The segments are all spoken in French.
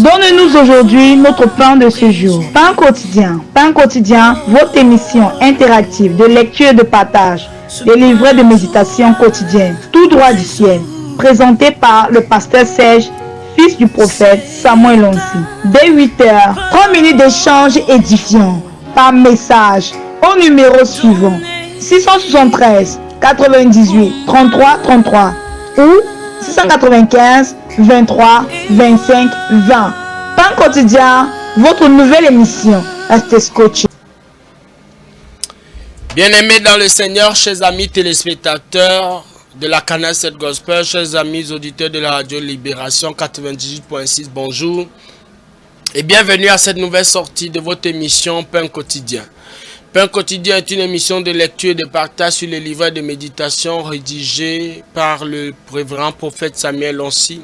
Donne-nous aujourd'hui notre pain de ce jour. Pain quotidien. Pain quotidien, votre émission interactive de lecture et de partage, des livrets de méditation quotidienne, tout droit du ciel, présenté par le pasteur Serge, fils du prophète Samuel Lonsi. Dès 8h, 3 minutes d'échange édifiant par message au numéro suivant 673 98 33 33 ou 695 23 25 20. Pain quotidien, votre nouvelle émission. Restez scotché. Bien-aimés dans le Seigneur, chers amis téléspectateurs de la Canal 7 Gospel, chers amis auditeurs de la radio Libération 98.6, bonjour et bienvenue à cette nouvelle sortie de votre émission Pain quotidien. Pain quotidien est une émission de lecture et de partage sur les livres de méditation rédigés par le révérend prophète Samuel Lonsi.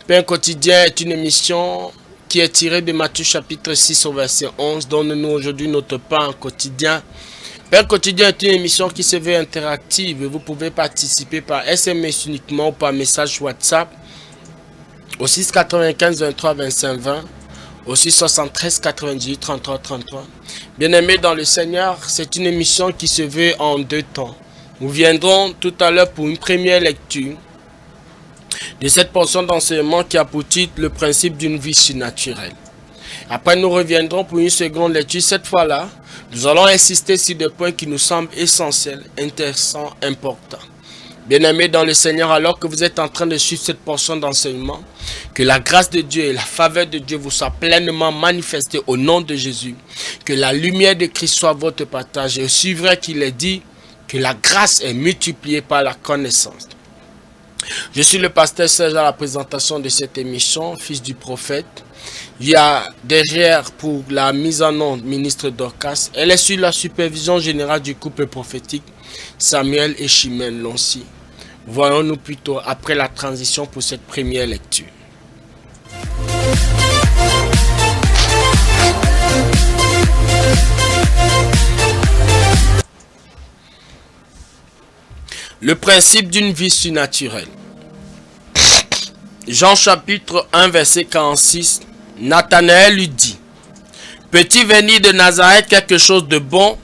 Pain quotidien est une émission qui est tirée de Matthieu chapitre 6 au verset 11. Donne-nous aujourd'hui notre pain quotidien. Pain quotidien est une émission qui se veut interactive. Vous pouvez participer par SMS uniquement ou par message WhatsApp au 6 95 23 25 20, au 6 73 98 33 33. Bien-aimés dans le Seigneur, c'est une émission qui se veut en deux temps. Nous viendrons tout à l'heure pour une première lecture de cette portion d'enseignement qui a pour titre le principe d'une vie surnaturelle. Après, nous reviendrons pour une seconde lecture. Cette fois-là, nous allons insister sur des points qui nous semblent essentiels, intéressants, importants. Bien-aimés dans le Seigneur, alors que vous êtes en train de suivre cette portion d'enseignement, que la grâce de Dieu et la faveur de Dieu vous soient pleinement manifestées au nom de Jésus. Que la lumière de Christ soit votre partage. Et aussi vrai qu'il est dit que la grâce est multipliée par la connaissance. Je suis le pasteur Serge à la présentation de cette émission, fils du prophète. Il y a derrière pour la mise en onde, ministre Dorcas. Elle est sur la supervision générale du couple prophétique Samuel et Chimène Lonsi. Voyons-nous plutôt après la transition pour cette première lecture. Le principe d'une vie surnaturelle. Jean chapitre 1 verset 46. Nathanaël lui dit: Peux-tu venir de Nazareth quelque chose de bon?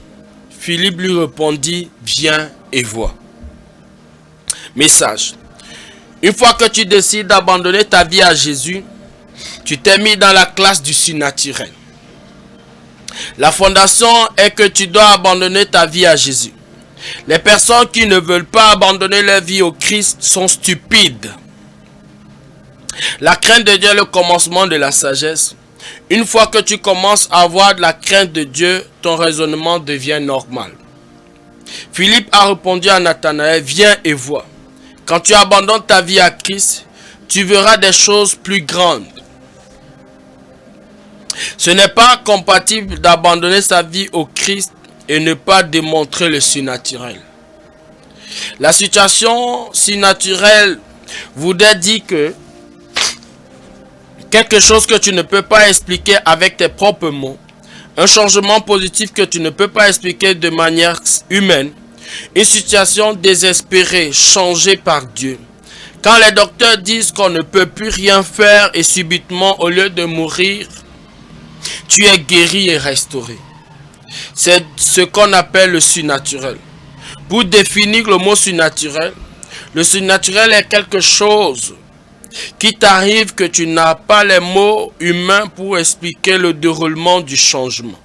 Philippe lui répondit: Viens et vois. Message. Une fois que tu décides d'abandonner ta vie à Jésus, tu t'es mis dans la classe du surnaturel. La fondation est que tu dois abandonner ta vie à Jésus. Les personnes qui ne veulent pas abandonner leur vie au Christ sont stupides. La crainte de Dieu est le commencement de la sagesse. Une fois que tu commences à avoir de la crainte de Dieu, ton raisonnement devient normal. Philippe a répondu à Nathanaël: Viens et vois. Quand tu abandonnes ta vie à Christ, tu verras des choses plus grandes. Ce n'est pas compatible d'abandonner sa vie au Christ et ne pas démontrer le surnaturel. La situation surnaturelle voudrait dire que quelque chose que tu ne peux pas expliquer avec tes propres mots, un changement positif que tu ne peux pas expliquer de manière humaine, une situation désespérée changée par Dieu. Quand les docteurs disent qu'on ne peut plus rien faire et subitement au lieu de mourir, tu es guéri et restauré. C'est ce qu'on appelle le surnaturel. Pour définir le mot surnaturel, le surnaturel est quelque chose qui t'arrive que tu n'as pas les mots humains pour expliquer le déroulement du changement.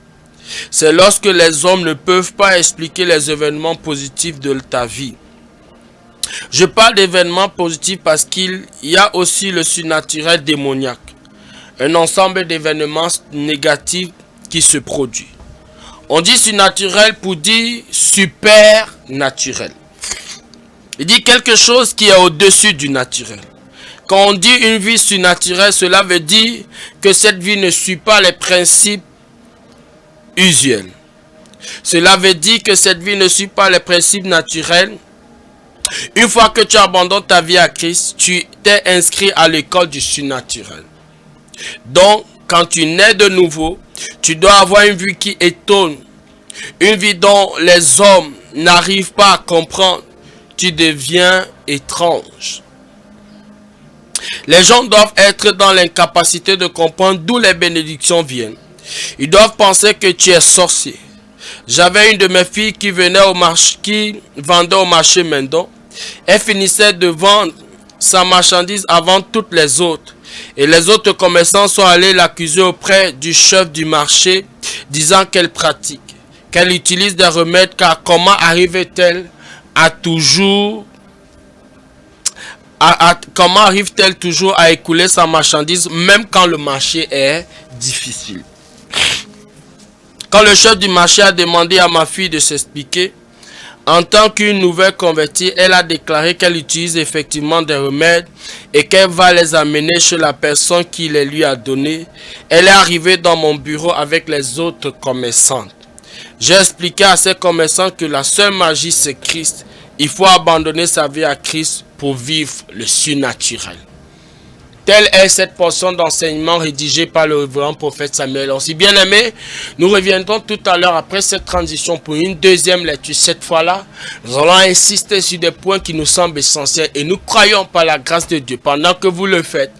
C'est lorsque les hommes ne peuvent pas expliquer les événements positifs de ta vie. Je parle d'événements positifs parce qu'il y a aussi le surnaturel démoniaque. Un ensemble d'événements négatifs qui se produit. On dit surnaturel pour dire supernaturel. Il dit quelque chose qui est au-dessus du naturel. Quand on dit une vie surnaturelle, cela veut dire que cette vie ne suit pas les principes usuels. Cela veut dire que cette vie ne suit pas les principes naturels. Une fois que tu abandonnes ta vie à Christ, tu t'es inscrit à l'école du surnaturel. Donc, quand tu nais de nouveau, tu dois avoir une vie qui étonne. Une vie dont les hommes n'arrivent pas à comprendre. Tu deviens étrange. Les gens doivent être dans l'incapacité de comprendre d'où les bénédictions viennent. Ils doivent penser que tu es sorcier. J'avais une de mes filles qui venait au marché, qui vendait au marché Mendon. Elle finissait de vendre sa marchandise avant toutes les autres. Et les autres commerçants sont allés l'accuser auprès du chef du marché, disant qu'elle pratique, qu'elle utilise des remèdes, car comment arrive-t-elle à toujours... comment arrive-t-elle toujours à écouler sa marchandise même quand le marché est difficile? Quand le chef du marché a demandé à ma fille de s'expliquer, en tant qu'une nouvelle convertie, elle a déclaré qu'elle utilise effectivement des remèdes et qu'elle va les amener chez la personne qui les lui a donnés. Elle est arrivée dans mon bureau avec les autres commerçantes. J'ai expliqué à ces commerçants que la seule magie c'est Christ. Il faut abandonner sa vie à Christ pour vivre le surnaturel. Telle est cette portion d'enseignement rédigée par le révérend prophète Samuel. Aussi bien aimé, nous reviendrons tout à l'heure après cette transition pour une deuxième lecture. Cette fois-là, nous allons insister sur des points qui nous semblent essentiels et nous croyons par la grâce de Dieu. Pendant que vous le faites,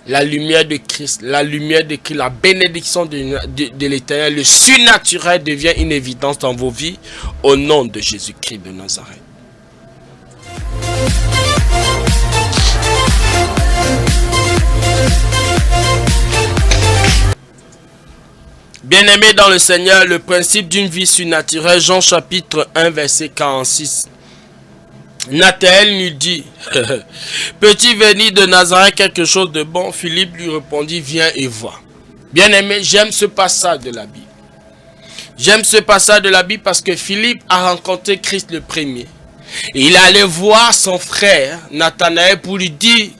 la lumière de Christ, la lumière de Christ, la bénédiction de l'Éternel, le surnaturel devient une évidence dans vos vies au nom de Jésus-Christ de Nazareth. Bien-aimés dans le Seigneur, le principe d'une vie surnaturelle, Jean chapitre 1 verset 46. Nathanaël lui dit, peux-tu venir de Nazareth quelque chose de bon? Philippe lui répondit, viens et vois. Bien-aimé, j'aime ce passage de la Bible. J'aime ce passage de la Bible parce que Philippe a rencontré Christ le premier. Et il allait voir son frère Nathanaël pour lui dire,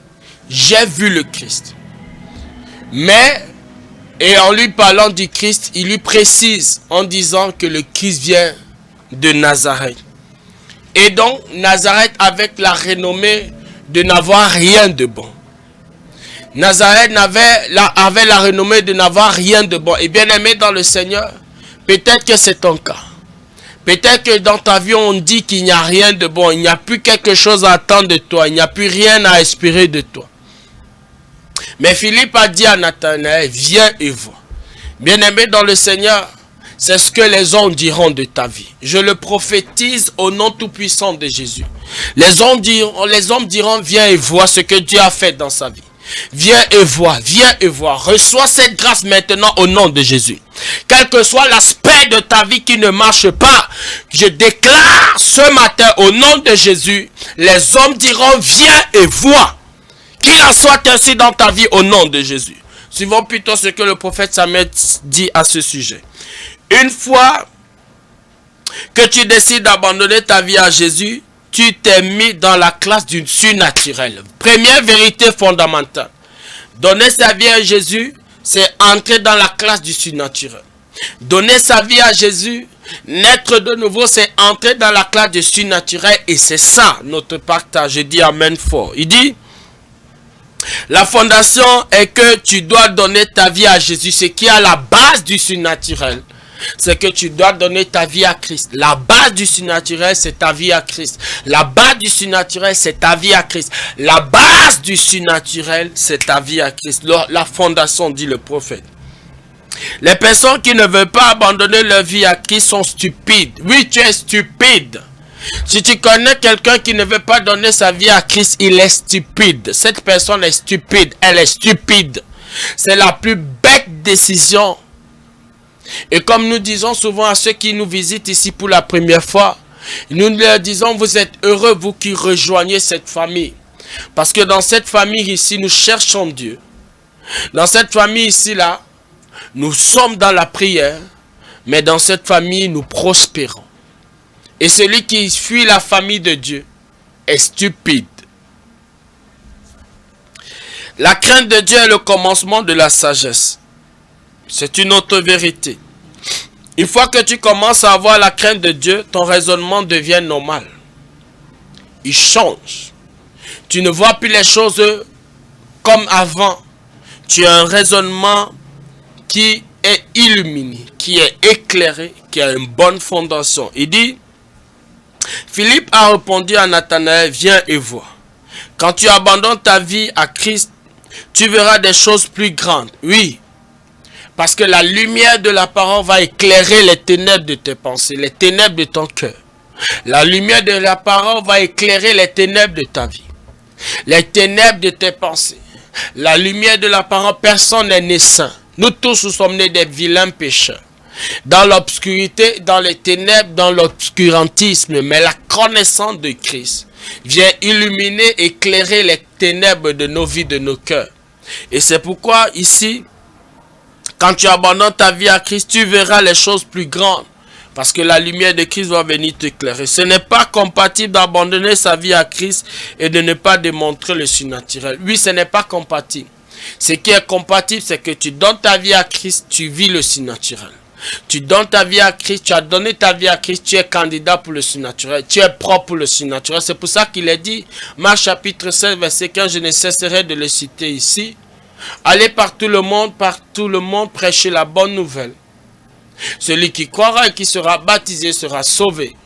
j'ai vu le Christ. Mais, et en lui parlant du Christ, il lui précise en disant que le Christ vient de Nazareth. Et donc, Nazareth avec la renommée de n'avoir rien de bon. Nazareth avait la renommée de n'avoir rien de bon. Et bien aimé dans le Seigneur, peut-être que c'est ton cas. Peut-être que dans ta vie, on dit qu'il n'y a rien de bon. Il n'y a plus quelque chose à attendre de toi. Il n'y a plus rien à espérer de toi. Mais Philippe a dit à Nathanaël, viens et vois. Bien-aimé dans le Seigneur, c'est ce que les hommes diront de ta vie. Je le prophétise au nom tout-puissant de Jésus. Les hommes diront, viens et vois ce que Dieu a fait dans sa vie. Viens et vois, viens et vois. Reçois cette grâce maintenant au nom de Jésus. Quel que soit l'aspect de ta vie qui ne marche pas, je déclare ce matin au nom de Jésus, les hommes diront, viens et vois. Qu'il en soit ainsi dans ta vie au nom de Jésus. Suivons plutôt ce que le prophète Samuel dit à ce sujet. Une fois que tu décides d'abandonner ta vie à Jésus, tu t'es mis dans la classe du surnaturel. Première vérité fondamentale. Donner sa vie à Jésus, c'est entrer dans la classe du surnaturel. Donner sa vie à Jésus, naître de nouveau, c'est entrer dans la classe du surnaturel. Et c'est ça notre partage. Je dis amen fort. Il dit, la fondation est que tu dois donner ta vie à Jésus. Ce qui est à la base du surnaturel, c'est que tu dois donner ta vie à Christ. La base du surnaturel, c'est ta vie à Christ. La base du surnaturel, c'est ta vie à Christ. La base du surnaturel, c'est ta vie à Christ. La fondation, dit le prophète. Les personnes qui ne veulent pas abandonner leur vie à Christ sont stupides. Oui, tu es stupide. Si tu connais quelqu'un qui ne veut pas donner sa vie à Christ, il est stupide. Cette personne est stupide. Elle est stupide. C'est la plus bête décision. Et comme nous disons souvent à ceux qui nous visitent ici pour la première fois, nous leur disons, vous êtes heureux, vous qui rejoignez cette famille. Parce que dans cette famille ici, nous cherchons Dieu. Dans cette famille ici-là, nous sommes dans la prière, mais dans cette famille, nous prospérons. Et celui qui fuit la famille de Dieu est stupide. La crainte de Dieu est le commencement de la sagesse. C'est une autre vérité. Une fois que tu commences à avoir la crainte de Dieu, ton raisonnement devient normal. Il change. Tu ne vois plus les choses comme avant. Tu as un raisonnement qui est illuminé, qui est éclairé, qui a une bonne fondation. Il dit, Philippe a répondu à Nathanaël, viens et vois. Quand tu abandonnes ta vie à Christ, tu verras des choses plus grandes. Oui, parce que la lumière de la parole va éclairer les ténèbres de tes pensées, les ténèbres de ton cœur. La lumière de la parole va éclairer les ténèbres de ta vie, les ténèbres de tes pensées. La lumière de la parole, personne n'est né saint. Nous tous, nous sommes nés des vilains pécheurs. Dans l'obscurité, dans les ténèbres, dans l'obscurantisme. Mais la connaissance de Christ vient illuminer, éclairer les ténèbres de nos vies, de nos cœurs. Et c'est pourquoi ici, quand tu abandonnes ta vie à Christ, tu verras les choses plus grandes. Parce que la lumière de Christ va venir t'éclairer. Ce n'est pas compatible d'abandonner sa vie à Christ et de ne pas démontrer le surnaturel. Oui, ce n'est pas compatible. Ce qui est compatible, c'est que tu donnes ta vie à Christ, tu vis le surnaturel. Tu donnes ta vie à Christ, tu as donné ta vie à Christ, tu es candidat pour le surnaturel, tu es propre pour le surnaturel. C'est pour ça qu'il est dit, Marc chapitre 16, verset 15, je ne cesserai de le citer ici. Allez par tout le monde, prêcher la bonne nouvelle. Celui qui croira et qui sera baptisé sera sauvé.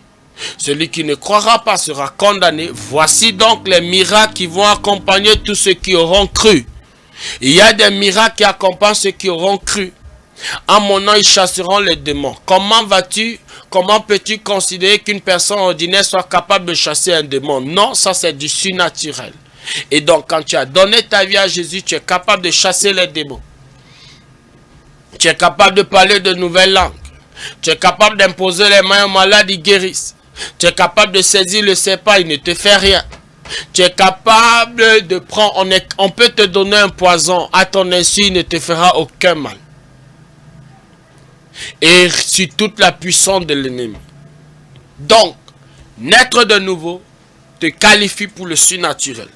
Celui qui ne croira pas sera condamné. Voici donc les miracles qui vont accompagner tous ceux qui auront cru. Il y a des miracles qui accompagnent ceux qui auront cru. En mon nom, ils chasseront les démons. Comment peux-tu considérer qu'une personne ordinaire soit capable de chasser un démon? Non, ça c'est du surnaturel. Et donc, quand tu as donné ta vie à Jésus, tu es capable de chasser les démons. Tu es capable de parler de nouvelles langues. Tu es capable d'imposer les mains aux malades, ils guérissent. Tu es capable de saisir le serpent, il ne te fait rien. Tu es capable de prendre, on peut te donner un poison, à ton insu, il ne te fera aucun mal. Et sur toute la puissance de l'ennemi. Donc, naître de nouveau te qualifie pour le surnaturel.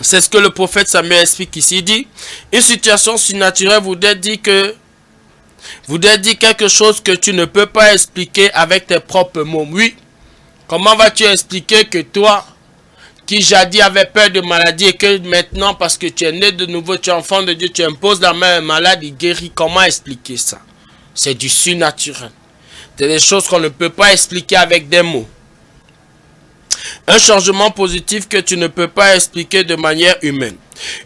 C'est ce que le prophète Samuel explique ici. Il dit, une situation surnaturelle voudrait dire quelque chose que tu ne peux pas expliquer avec tes propres mots. Oui. Comment vas-tu expliquer que toi, qui jadis avait peur de maladie et que maintenant, parce que tu es né de nouveau, tu es enfant de Dieu, tu imposes la main à un malade, il guérit. Comment expliquer ça? C'est du surnaturel. C'est des choses qu'on ne peut pas expliquer avec des mots. Un changement positif que tu ne peux pas expliquer de manière humaine.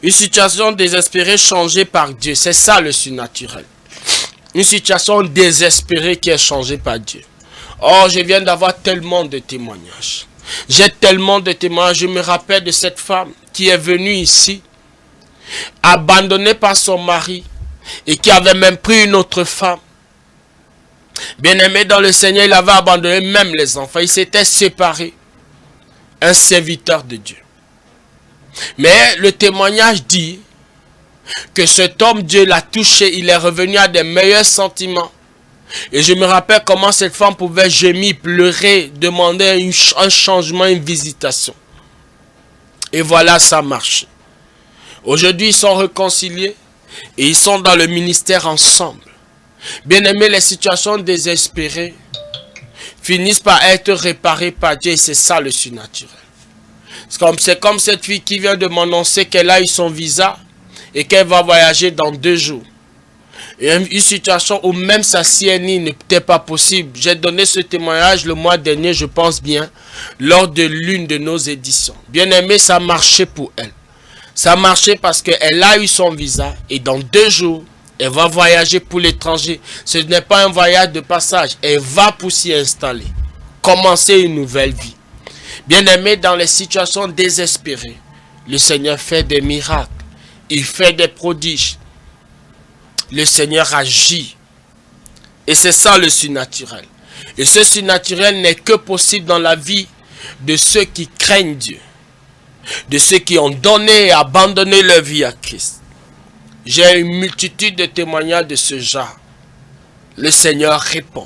Une situation désespérée changée par Dieu. C'est ça le surnaturel. Une situation désespérée qui est changée par Dieu. Oh, je viens d'avoir tellement de témoignages. J'ai tellement de témoignages. Je me rappelle de cette femme qui est venue ici, abandonnée par son mari et qui avait même pris une autre femme. Bien-aimé dans le Seigneur, il avait abandonné même les enfants. Il s'était séparé. Un serviteur de Dieu. Mais le témoignage dit que cet homme, Dieu l'a touché, il est revenu à des meilleurs sentiments. Et je me rappelle comment cette femme pouvait gémir, pleurer, demander un changement, une visitation. Et voilà, ça marche. Aujourd'hui, ils sont réconciliés et ils sont dans le ministère ensemble. Bien aimé, les situations désespérées finissent par être réparées par Dieu et c'est ça le surnaturel. C'est comme cette fille qui vient de m'annoncer qu'elle a eu son visa et qu'elle va voyager dans 2 jours. Et une situation où même sa CNI n'était pas possible. J'ai donné ce témoignage le mois dernier, je pense bien, lors de l'une de nos éditions. Bien aimé, ça marchait pour elle. Ça marchait parce qu'elle a eu son visa et dans 2 jours, elle va voyager pour l'étranger. Ce n'est pas un voyage de passage. Elle va pour s'y installer. Commencer une nouvelle vie. Bien aimé, dans les situations désespérées, le Seigneur fait des miracles. Il fait des prodiges. Le Seigneur agit. Et c'est ça le surnaturel. Et ce surnaturel n'est que possible dans la vie de ceux qui craignent Dieu. De ceux qui ont donné et abandonné leur vie à Christ. J'ai une multitude de témoignages de ce genre. Le Seigneur répond.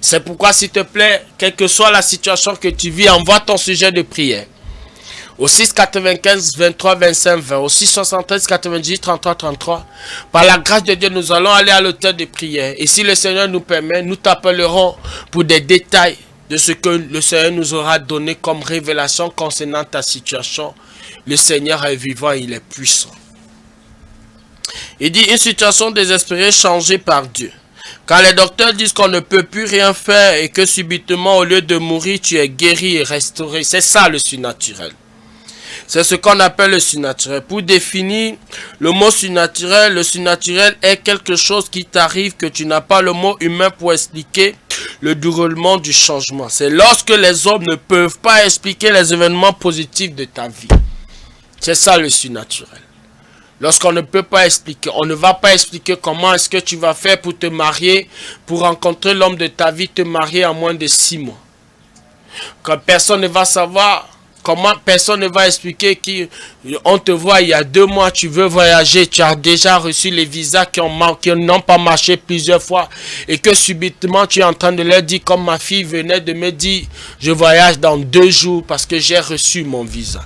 C'est pourquoi, s'il te plaît, quelle que soit la situation que tu vis, envoie ton sujet de prière. Au 6 95 23 25 20, au 6 73 98 33 33. Par la grâce de Dieu, nous allons aller à l'autel de prière. Et si le Seigneur nous permet, nous t'appellerons pour des détails de ce que le Seigneur nous aura donné comme révélation concernant ta situation. Le Seigneur est vivant, il est puissant. Il dit une situation désespérée changée par Dieu. Quand les docteurs disent qu'on ne peut plus rien faire et que subitement au lieu de mourir tu es guéri et restauré. C'est ça le surnaturel. C'est ce qu'on appelle le surnaturel. Pour définir le mot surnaturel, le surnaturel est quelque chose qui t'arrive que tu n'as pas le mot humain pour expliquer le déroulement du changement. C'est lorsque les hommes ne peuvent pas expliquer les événements positifs de ta vie. C'est ça le surnaturel. Lorsqu'on ne peut pas expliquer, on ne va pas expliquer comment est-ce que tu vas faire pour te marier, pour rencontrer l'homme de ta vie, te marier en moins de 6 mois. Quand personne ne va savoir, comment personne ne va expliquer qu'on te voit il y a 2 mois, tu veux voyager, tu as déjà reçu les visas qui n'ont pas marché plusieurs fois et que subitement tu es en train de leur dire, comme ma fille venait de me dire, je voyage dans 2 jours parce que j'ai reçu mon visa.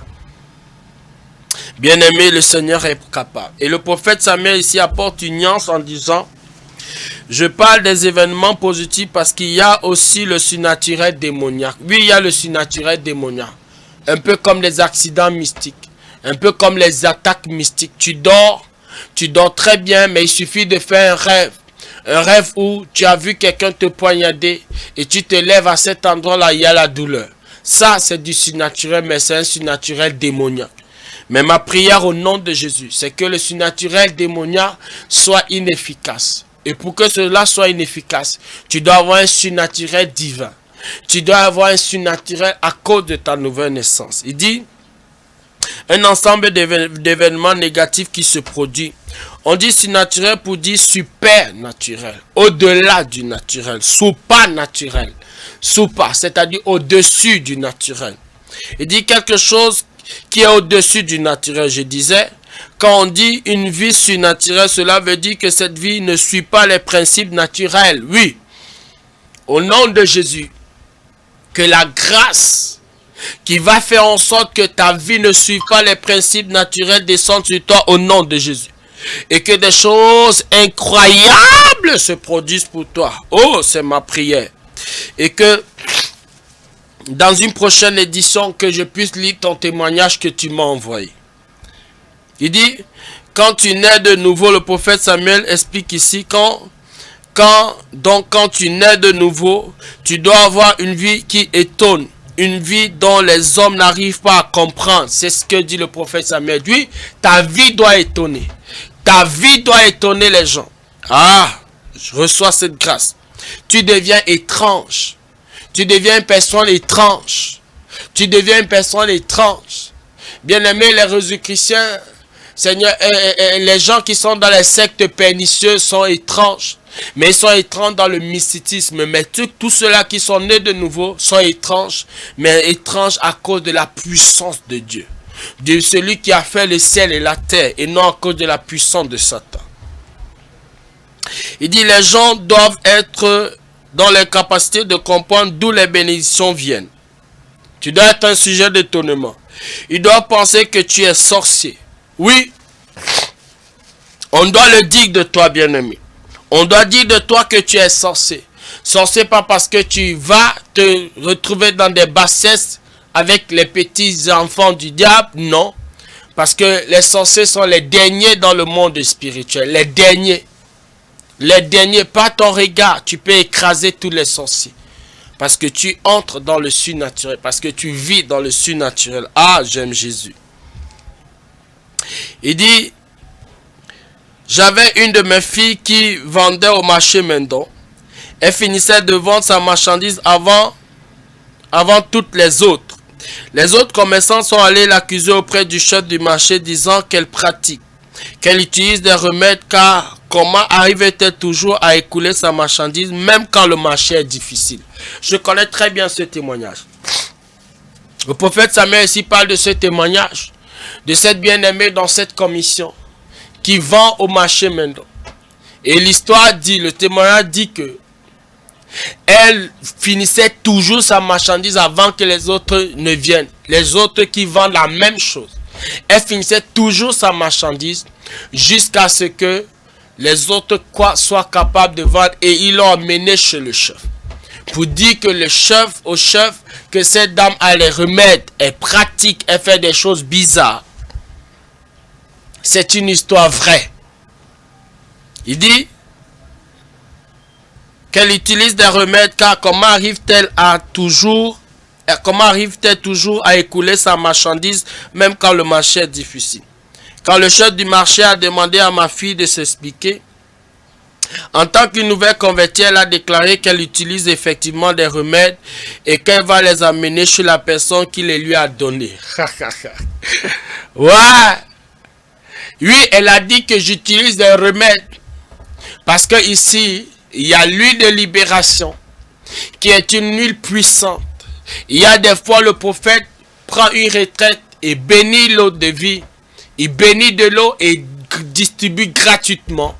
Bien aimé, le Seigneur est capable. Et le prophète Samuel ici apporte une nuance en disant, je parle des événements positifs parce qu'il y a aussi le surnaturel démoniaque. Oui, il y a le surnaturel démoniaque. Un peu comme les accidents mystiques. Un peu comme les attaques mystiques. Tu dors très bien, mais il suffit de faire un rêve. Un rêve où tu as vu quelqu'un te poignarder et tu te lèves à cet endroit-là, il y a la douleur. Ça, c'est du surnaturel, mais c'est un surnaturel démoniaque. Mais ma prière au nom de Jésus, c'est que le surnaturel démoniaque soit inefficace. Et pour que cela soit inefficace, tu dois avoir un surnaturel divin. Tu dois avoir un surnaturel à cause de ta nouvelle naissance. Il dit, un ensemble d'événements négatifs qui se produit. On dit surnaturel pour dire supernaturel, au-delà du naturel, supernatural, super, c'est-à-dire au-dessus du naturel. Il dit quelque chose qui est au-dessus du naturel, je disais. Quand on dit une vie surnaturelle, cela veut dire que cette vie ne suit pas les principes naturels. Oui, au nom de Jésus, que la grâce qui va faire en sorte que ta vie ne suive pas les principes naturels descende sur toi au nom de Jésus. Et que des choses incroyables se produisent pour toi. Oh, c'est ma prière. Et que dans une prochaine édition, que je puisse lire ton témoignage que tu m'as envoyé. Il dit, quand tu nais de nouveau, le prophète Samuel explique ici, quand tu nais de nouveau, tu dois avoir une vie qui étonne, une vie dont les hommes n'arrivent pas à comprendre. C'est ce que dit le prophète Samuel. Oui, ta vie doit étonner. Ta vie doit étonner les gens. Ah, je reçois cette grâce. Tu deviens étrange. Tu deviens une personne étrange. Tu deviens une personne étrange. Bien-aimés, les Jésus-Chrétiens, Seigneur, les gens qui sont dans les sectes pernicieuses sont étranges. Mais ils sont étranges dans le mysticisme. Mais tous ceux-là qui sont nés de nouveau sont étranges. Mais étranges à cause de la puissance de Dieu. De celui qui a fait le ciel et la terre. Et non à cause de la puissance de Satan. Il dit, les gens doivent être dans les capacités de comprendre d'où les bénédictions viennent. Tu dois être un sujet d'étonnement. Ils doivent penser que tu es sorcier. Oui, on doit le dire de toi, bien-aimé. On doit dire de toi que tu es sorcier. Sorcier pas parce que tu vas te retrouver dans des bassesses avec les petits enfants du diable, non. Parce que les sorciers sont les derniers dans le monde spirituel. Les derniers. Les derniers, pas ton regard, tu peux écraser tous les sorciers. Parce que tu entres dans le surnaturel. Parce que tu vis dans le surnaturel. Ah, j'aime Jésus. Il dit, j'avais une de mes filles qui vendait au marché Mendon. Elle finissait de vendre sa marchandise avant toutes les autres. Les autres commerçants sont allés l'accuser auprès du chef du marché disant qu'elle pratique, qu'elle utilise des remèdes, car comment arrive-t-elle toujours à écouler sa marchandise même quand le marché est difficile? Je connais très bien ce témoignage. Le prophète Samuel ici parle de ce témoignage, de cette bien-aimée dans cette commission qui vend au marché Mendon. Et l'histoire dit, le témoignage dit que elle finissait toujours sa marchandise avant que les autres ne viennent. Les autres qui vendent la même chose. Elle finissait toujours sa marchandise jusqu'à ce que les autres soient capables de vendre, et ils l'ont emmené chez le chef. Pour dire que le chef, au chef, que cette dame a les remèdes, elle pratique, elle fait des choses bizarres. C'est une histoire vraie. Il dit qu'elle utilise des remèdes, car comment arrive-t-elle à toujours comment arrive-t-elle toujours à écouler sa marchandise même quand le marché est difficile? Quand le chef du marché a demandé à ma fille de s'expliquer, en tant qu'une nouvelle convertie, elle a déclaré qu'elle utilise effectivement des remèdes et qu'elle va les amener chez la personne qui les lui a donnés. Ouais. Oui, elle a dit que j'utilise des remèdes parce que ici, il y a l'huile de libération qui est une huile puissante. Il y a des fois, le prophète prend une retraite et bénit l'eau de vie. Il bénit de l'eau et distribue gratuitement.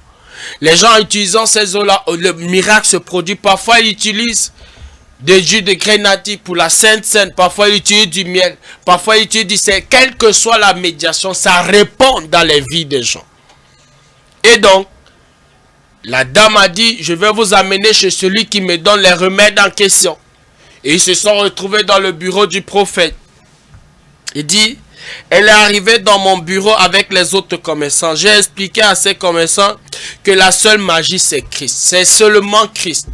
Les gens utilisant ces eaux-là, le miracle se produit. Parfois, ils utilisent des jus de grenadine pour la Sainte Seine. Parfois, ils utilisent du miel. Parfois, ils utilisent du sel. Quelle que soit la médiation, ça répond dans les vies des gens. Et donc, la dame a dit, je vais vous amener chez celui qui me donne les remèdes en question. Et ils se sont retrouvés dans le bureau du prophète. Il dit, elle est arrivée dans mon bureau avec les autres commerçants. J'ai expliqué à ces commerçants que la seule magie, c'est Christ. C'est seulement Christ.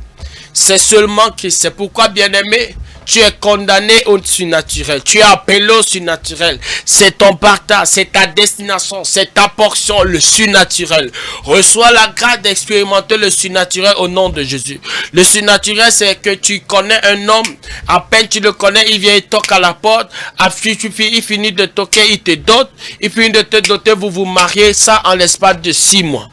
C'est seulement Christ. C'est pourquoi, bien-aimé, tu es condamné au surnaturel. Tu es appelé au surnaturel. C'est ton partage, c'est ta destination, c'est ta portion, le surnaturel. Reçois la grâce d'expérimenter le surnaturel au nom de Jésus. Le surnaturel, c'est que tu connais un homme, à peine tu le connais, il vient, il toque à la porte, il finit de toquer, il te dote, il finit de te doter, vous vous mariez, ça en l'espace de 6 mois.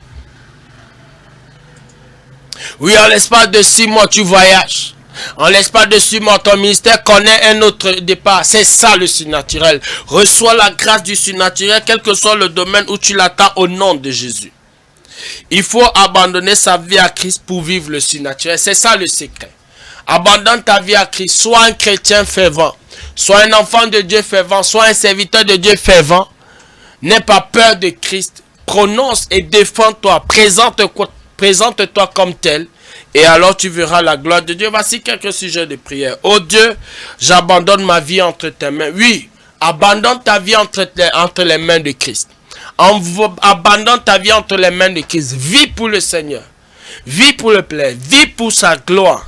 Oui, en l'espace de 6 mois, tu voyages. En l'espace de 6 mois, ton ministère connaît un autre départ. C'est ça le surnaturel. Reçois la grâce du surnaturel, quel que soit le domaine où tu l'attends au nom de Jésus. Il faut abandonner sa vie à Christ pour vivre le surnaturel. C'est ça le secret. Abandonne ta vie à Christ. Sois un chrétien fervent. Sois un enfant de Dieu fervent. Sois un serviteur de Dieu fervent. N'aie pas peur de Christ. Prononce et défends-toi. Présente-toi comme tel. Et alors tu verras la gloire de Dieu. Voici quelques sujets de prière. Oh Dieu, j'abandonne ma vie entre tes mains. Oui, abandonne ta vie entre les mains de Christ. Abandonne ta vie entre les mains de Christ. Vis pour le Seigneur. Vis pour le plaisir. Vis pour sa gloire.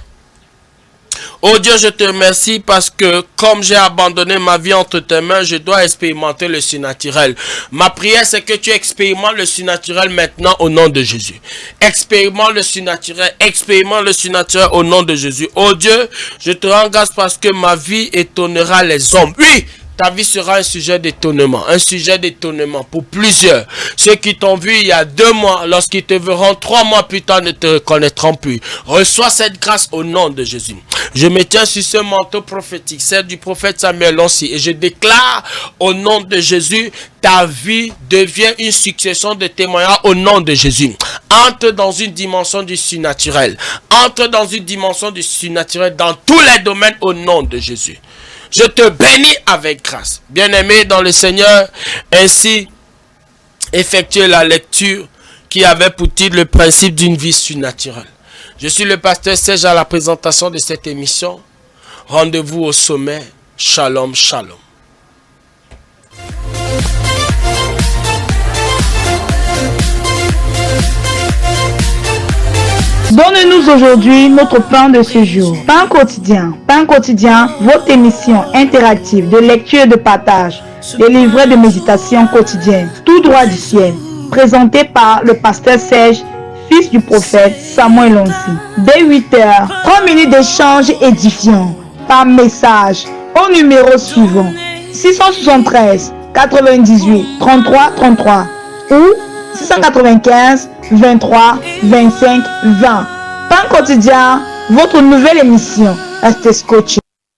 Oh Dieu, je te remercie parce que comme j'ai abandonné ma vie entre tes mains, je dois expérimenter le surnaturel. Ma prière, c'est que tu expérimentes le surnaturel maintenant au nom de Jésus. Expérimente le surnaturel au nom de Jésus. Oh Dieu, je te rends grâce parce que ma vie étonnera les hommes. Oui! Ta vie sera un sujet d'étonnement pour plusieurs. Ceux qui t'ont vu il y a 2 mois, lorsqu'ils te verront 3 mois plus tard, ne te reconnaîtront plus. Reçois cette grâce au nom de Jésus. Je me tiens sur ce manteau prophétique, celle du prophète Samuel Lonsi, et je déclare au nom de Jésus, ta vie devient une succession de témoignages au nom de Jésus. Entre dans une dimension du surnaturel. Entre dans une dimension du surnaturel dans tous les domaines au nom de Jésus. Je te bénis avec grâce. Bien-aimé dans le Seigneur, ainsi effectuer la lecture qui avait pour titre le principe d'une vie surnaturelle. Je suis le pasteur Serge à la présentation de cette émission. Rendez-vous au sommet. Shalom, shalom. Donne-nous aujourd'hui notre pain de ce jour. Pain quotidien, votre émission interactive de lecture et de partage, des livrets de méditation quotidienne, tout droit du ciel, présenté par le pasteur Serge, fils du prophète Samuel Lonsi. Dès 8h, 3 minutes d'échange édifiant par message au numéro suivant 673 98 33 33 ou 695 23 25 20. Pain quotidien, votre nouvelle émission. Restez scotché.